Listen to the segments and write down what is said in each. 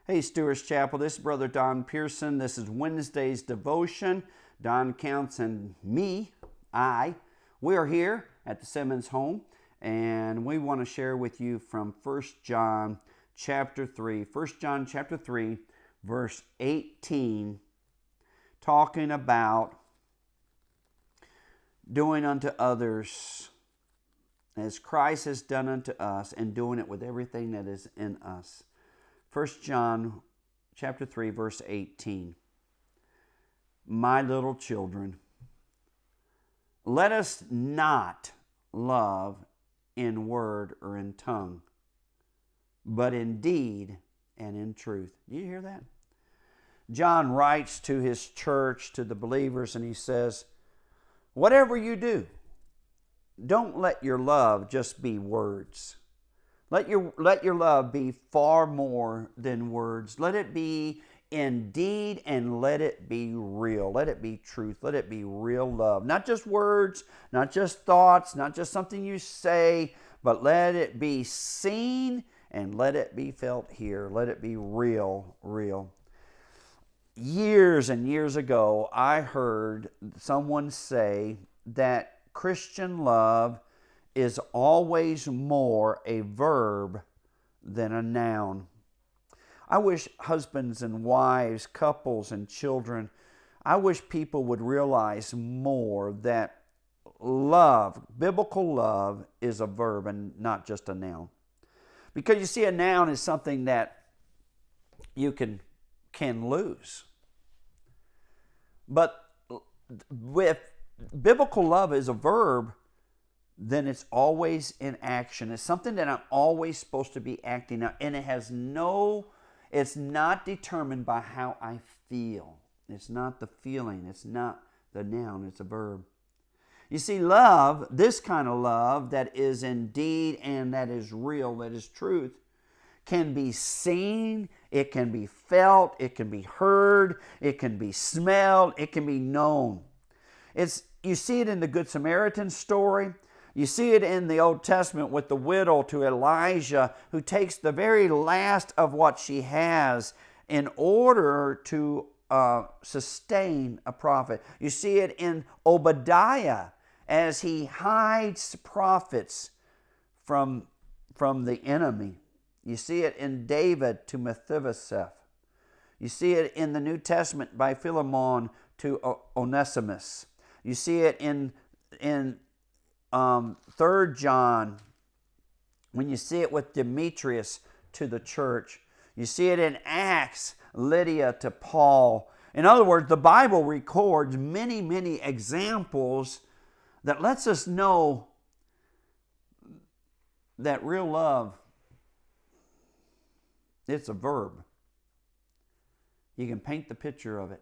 Hey, Stewart's Chapel, this is Brother Don Pierson. This is Wednesday's devotion. Don Counts and me, we are here at the Simmons home, and we want to share with you from 1 John chapter 3. 1 John chapter 3, verse 18, talking about doing unto others as Christ has done unto us, and doing it with everything that is in us. 1 John chapter 3, verse 18. My little children, let us not love in word or in tongue, but in deed and in truth. Do you hear that? John writes to his church, to the believers, and he says, whatever you do, don't let your love just be words. Let your love be far more than words. Let it be in deed, and let it be real. Let it be truth. Let it be real love. Not just words, not just thoughts, not just something you say, but let it be seen and let it be felt here. Let it be real. Years and years ago, I heard someone say that Christian love is always more a verb than a noun. I wish husbands and wives, couples and children, I wish people would realize more that love, biblical love, is a verb and not just a noun. Because you see, a noun is something that you can lose. But with biblical love is a verb, then it's always in action. It's something that I'm always supposed to be acting out. And it's not determined by how I feel. It's not the feeling. It's not the noun. It's a verb. You see, love, this kind of love that is in deed and that is real, that is truth, can be seen, it can be felt, it can be heard, it can be smelled, it can be known. You see it in the Good Samaritan story. You see it in the Old Testament with the widow to Elijah, who takes the very last of what she has in order to sustain a prophet. You see it in Obadiah as he hides prophets from the enemy. You see it in David to Mephibosheth. You see it in the New Testament by Philemon to Onesimus. You see it in 3 John, when you see it with Demetrius to the church. You see it in Acts, Lydia to Paul. In other words, the Bible records many examples that lets us know that real love, it's a verb. You can paint the picture of it.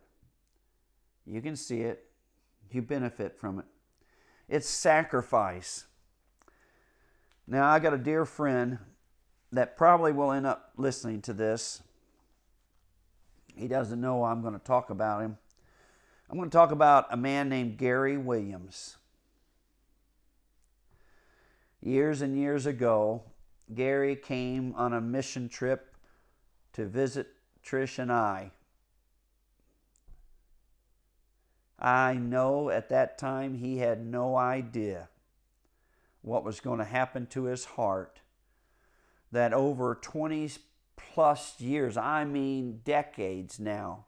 You can see it. You benefit from it. It's sacrifice. Now, I got a dear friend that probably will end up listening to this. He doesn't know I'm going to talk about him. I'm going to talk about a man named Gary Williams. Years and years ago, Gary came on a mission trip to visit Trish and I. I know at that time he had no idea what was going to happen to his heart. That over 20 plus years, I mean decades now,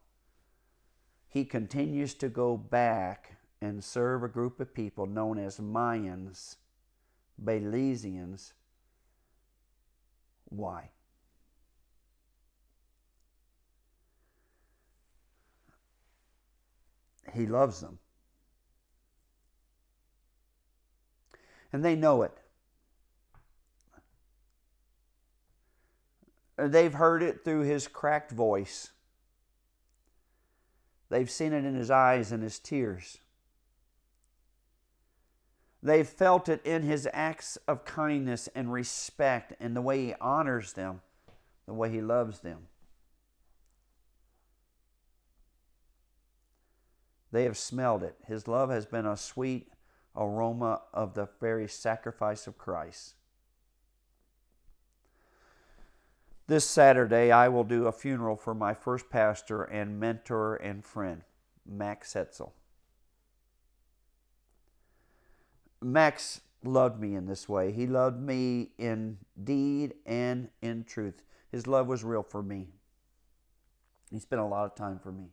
he continues to go back and serve a group of people known as Mayans, Belizeans. Why? He loves them. And they know it. They've heard it through his cracked voice. They've seen it in his eyes and his tears. They've felt it in his acts of kindness and respect and the way he honors them, the way he loves them. They have smelled it. His love has been a sweet aroma of the very sacrifice of Christ. This Saturday, I will do a funeral for my first pastor and mentor and friend, Max Hetzel. Max loved me in this way. He loved me in deed and in truth. His love was real for me. He spent a lot of time for me.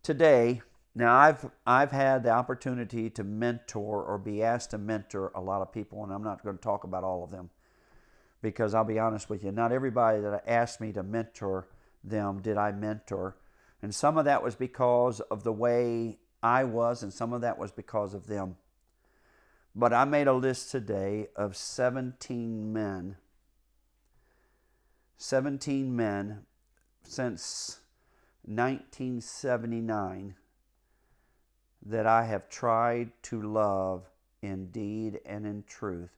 Today, now I've had the opportunity to mentor or be asked to mentor a lot of people, and I'm not going to talk about all of them because I'll be honest with you, not everybody that asked me to mentor them did I mentor. And some of that was because of the way I was, and some of that was because of them. But I made a list today of 17 men since 1979 that I have tried to love in deed and in truth.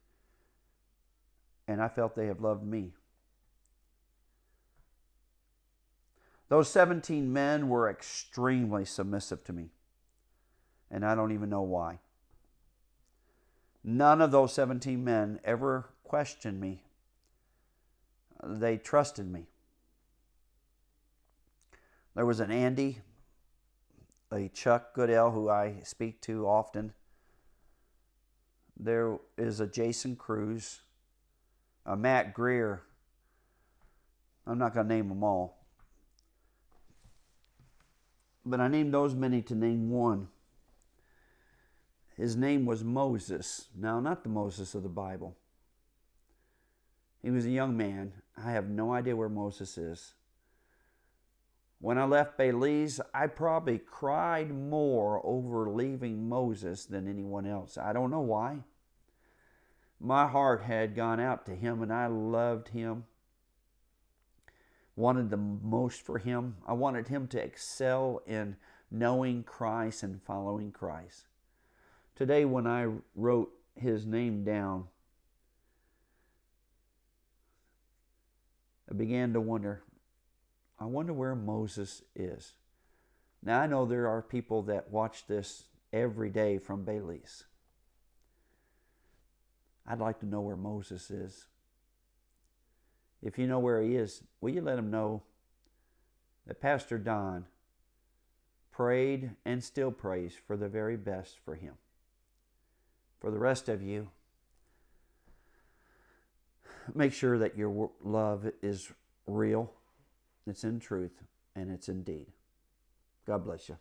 And I felt they have loved me. Those 17 men were extremely submissive to me. And I don't even know why. None of those 17 men ever questioned me. They trusted me. There was an Andy, a Chuck Goodell, who I speak to often. There is a Jason Cruz, a Matt Greer. I'm not going to name them all. But I named those many to name one. His name was Moses. Now, not the Moses of the Bible. He was a young man. I have no idea where Moses is. When I left Belize, I probably cried more over leaving Moses than anyone else. I don't know why. My heart had gone out to him, and I loved him. Wanted the most for him. I wanted him to excel in knowing Christ and following Christ. Today, when I wrote his name down, I began to wonder, I wonder where Moses is. Now, I know there are people that watch this every day from Belize. I'd like to know where Moses is. If you know where he is, will you let him know that Pastor Don prayed and still prays for the very best for him. For the rest of you, make sure that your love is real, it's in truth, and it's in deed. God bless you.